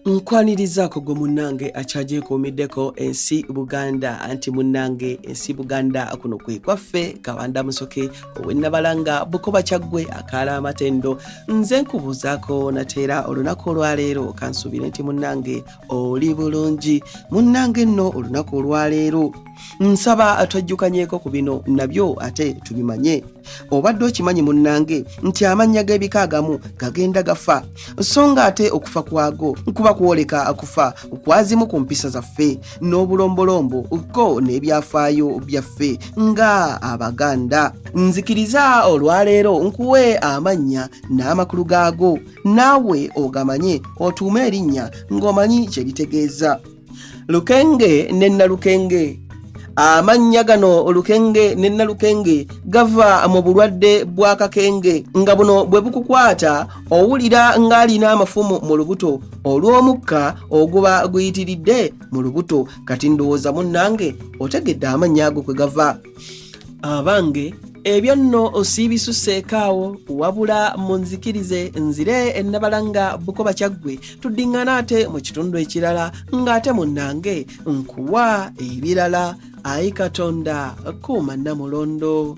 Nkwanirizaako gwe munnange akyagyekuumiddeko ensi Buganda anti munnange ensi Buganda kuno kwe kwaffe Kawanda Musoke ow'ennabalanga Bukoba Kyaggwe akaala amatendo nze nkubuuzaako nateera olunaku olwaleero kansuubire nti munnange oli bulungi munnange nno olunaku olwaleero nsaba atwajjukanyeeko ku bino nabyo ate tubimanye obadde okimanyi munnange nti amannya g'ebika agamu gagenda gafa so nga ate okufa kwago nkuba kwoleka akufa kwazimu ku mpisa zaffe n'obulombolombo ko n'ebyafaayo byaffe nga Abaganda nzikiriza olwaleero nkuwe amannya n'amakulu gaago naawe ogamanye otuume erinnya ng'omanyi kye litegeeza. Lukenge ne Nalukenge. Amannya gano Olukenge ne Nalukenge gava mu bulwadde bwa kakenge nga buno bwe bukukwata owulira ng'alina amafumu mu lubuto olw'omukka oguba guyitiridde mu lubuto. Kati ndowooza munnange otegedde amannya ago kwe gava. Abange ebyo nno osiibisuseekaawo wabula munzikirize nzire ennabalanga Bukoba Kyaggwe tuddiŋŋana ate mu kitundu ekirala ng'ate munnange nkuwa ebirala. Ayi Katonda kuuma Namulondo.